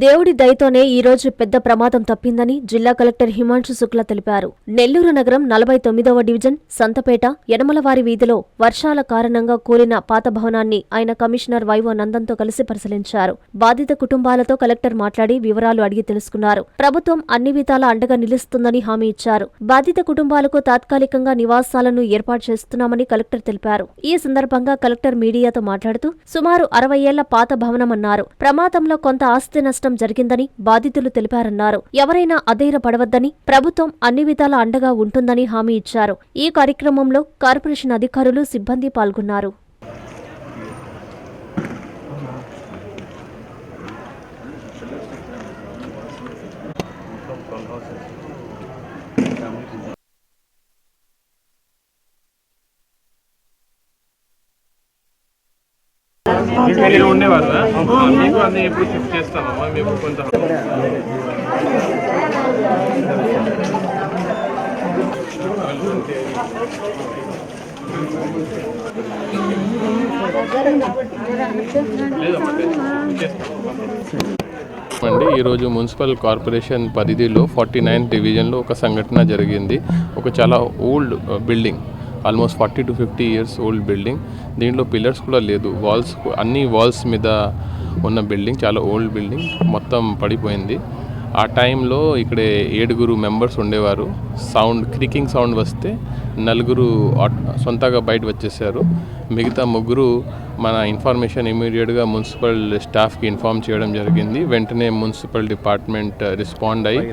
దేవుడి దయతోనే ఈ రోజు పెద్ద ప్రమాదం తప్పిందని జిల్లా కలెక్టర్ హిమాంశు శుక్లా తెలిపారు. నెల్లూరు నగరం 49వ డివిజన్ సంతపేట యనమలవారి వీధిలో వర్షాల కారణంగా కూలిన పాత భవనాన్ని ఆయన కమిషనర్ వైవో నందన్తో కలిసి పరిశీలించారు. బాధిత కుటుంబాలతో కలెక్టర్ మాట్లాడి వివరాలు అడిగి తెలుసుకున్నారు. ప్రభుత్వం అన్ని విధాలా అండగా నిలుస్తుందని హామీ ఇచ్చారు. బాధిత కుటుంబాలకు తాత్కాలికంగా నివాసాలను ఏర్పాటు చేస్తున్నామని కలెక్టర్ తెలిపారు. ఈ సందర్భంగా కలెక్టర్ మీడియాతో మాట్లాడుతూ సుమారు 60 ఏళ్ల పాత భవనమన్నారు. ప్రమాదంలో కొంత ఆస్తి నష్టం జరిగిందని బాధితులు తెలిపారన్నారు. ఎవరైనా అధైర్యపడవద్దని, ప్రభుత్వం అన్ని విధాల అండగా ఉంటుందని హామీ ఇచ్చారు. ఈ కార్యక్రమంలో కార్పొరేషన్ అధికారులు, సిబ్బంది పాల్గొన్నారు. ఉండేవాళ్ళ మీకు అన్ని ఎప్పుడు షిఫ్ట్ చేస్తామమ్మా మీకు కొంత అండి. ఈరోజు మున్సిపల్ కార్పొరేషన్ పరిధిలో 49 డివిజన్లో ఒక సంఘటన జరిగింది. ఒక చాలా old building, almost 40 to 50 years old building. దీంట్లో పిల్లర్స్ కూడా లేదు, అన్ని వాల్స్ మీద ఉన్న బిల్డింగ్, చాలా ఓల్డ్ బిల్డింగ్, మొత్తం పడిపోయింది. ఆ టైంలో ఇక్కడే 7 మెంబర్స్ ఉండేవారు. క్రికింగ్ సౌండ్ వస్తే 4 సొంతగా బయట వచ్చేసారు. మిగతా 3 మన ఇన్ఫర్మేషన్ ఇమీడియట్గా మున్సిపల్ స్టాఫ్కి ఇన్ఫార్మ్ చేయడం జరిగింది. వెంటనే మున్సిపల్ డిపార్ట్మెంట్ రెస్పాండ్ అయ్యి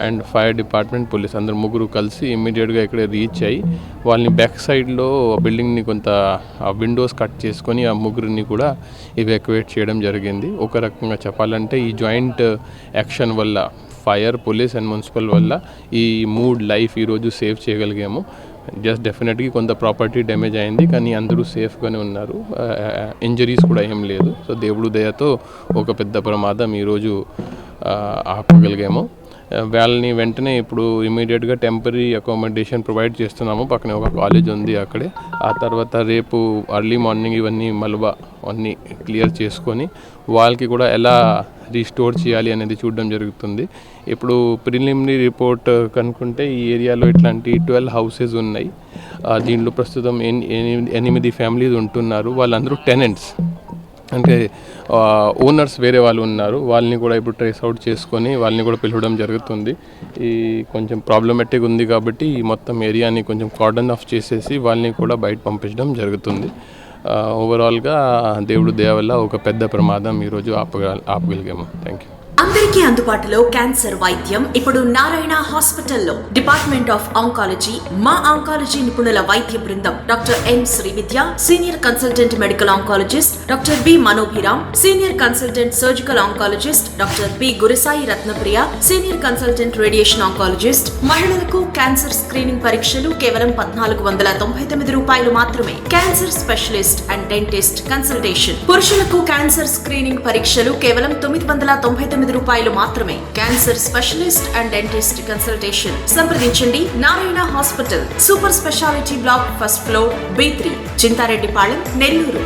అండ్ ఫైర్ డిపార్ట్మెంట్, పోలీస్ అందరు 3 కలిసి ఇమ్మీడియట్గా ఇక్కడ రీచ్ అయ్యి వాళ్ళని బ్యాక్ సైడ్లో బిల్డింగ్ని కొంత విండోస్ కట్ చేసుకొని ఆ 3 కూడా ఇవాక్యువేట్ చేయడం జరిగింది. ఒక రకంగా చెప్పాలంటే ఈ జాయింట్ యాక్షన్ వల్ల ఫైర్, పోలీస్ అండ్ మున్సిపల్ వల్ల ఈ 3 లైఫ్ ఈరోజు సేవ్ చేయగలిగాము. జస్ట్ డెఫినెట్గా కొంత ప్రాపర్టీ డ్యామేజ్ అయింది, కానీ అందరూ సేఫ్గానే ఉన్నారు. ఇంజరీస్ కూడా ఏం లేదు. సో దేవుడు దయతో ఒక పెద్ద ప్రమాదం ఈరోజు ఆపగలిగాము. వాళ్ళని వెంటనే ఇప్పుడు ఇమీడియట్గా టెంపరీ అకామిడేషన్ ప్రొవైడ్ చేస్తున్నాము. పక్కనే ఒక కాలేజ్ ఉంది అక్కడే. ఆ తర్వాత రేపు అర్లీ మార్నింగ్ ఇవన్నీ మలుబా అన్నీ క్లియర్ చేసుకొని వాళ్ళకి కూడా ఎలా రీస్టోర్ చేయాలి అనేది చూడడం జరుగుతుంది. ఇప్పుడు ప్రిలిమినరీ రిపోర్ట్ కనుక్కుంటే ఈ ఏరియాలో ఇట్లాంటి 12 హౌసెస్ ఉన్నాయి. దీంట్లో ప్రస్తుతం 8 ఫ్యామిలీస్ ఉంటున్నారు. వాళ్ళందరూ టెనెంట్స్, అంటే ఓనర్స్ వేరే వాళ్ళు ఉన్నారు. వాళ్ళని కూడా ఇప్పుడు ట్రేస్ అవుట్ చేసుకొని వాళ్ళని కూడా పిలవడం జరుగుతుంది. ఈ కొంచెం ప్రాబ్లమెటిక్ ఉంది కాబట్టి ఈ మొత్తం ఏరియాని కొంచెం కార్డన్ ఆఫ్ చేసేసి వాళ్ళని కూడా బయట పంపించడం జరుగుతుంది. ఓవరాల్గా దేవుడు దయ వల్ల ఒక పెద్ద ప్రమాదం ఈరోజు ఆపగలిగాము. Thank you. అందరికీ అందుబాటులో క్యాన్సర్ వైద్యం ఇప్పుడు నారాయణ హాస్పిటల్లో. డిపార్ట్మెంట్ ఆఫ్ ఆంకాలజీ, మా ఆంకాలజీ నిపుణుల వైద్య బృందం doctor N Srividya, senior consultant medical oncologist doctor B Manobhiram, senior consultant surgical oncologist doctor B Gurusai Ratnapriya, senior consultant radiation oncologist. మహిళలకు క్యాన్సర్ స్క్రీనింగ్ పరీక్షలు కేవలం 1499 రూపాయలు మాత్రమే. Cancer specialist and dentist consultation. పురుషులకు క్యాన్సర్ స్క్రీనింగ్ పరీక్షలు కేవలం 999 రూపాయలు మాత్రమే. Cancer specialist and dentist consultation సంప్రదించండి. Narayana hospital, super speciality block, first floor, B3, Chintareddypalem, Nellore.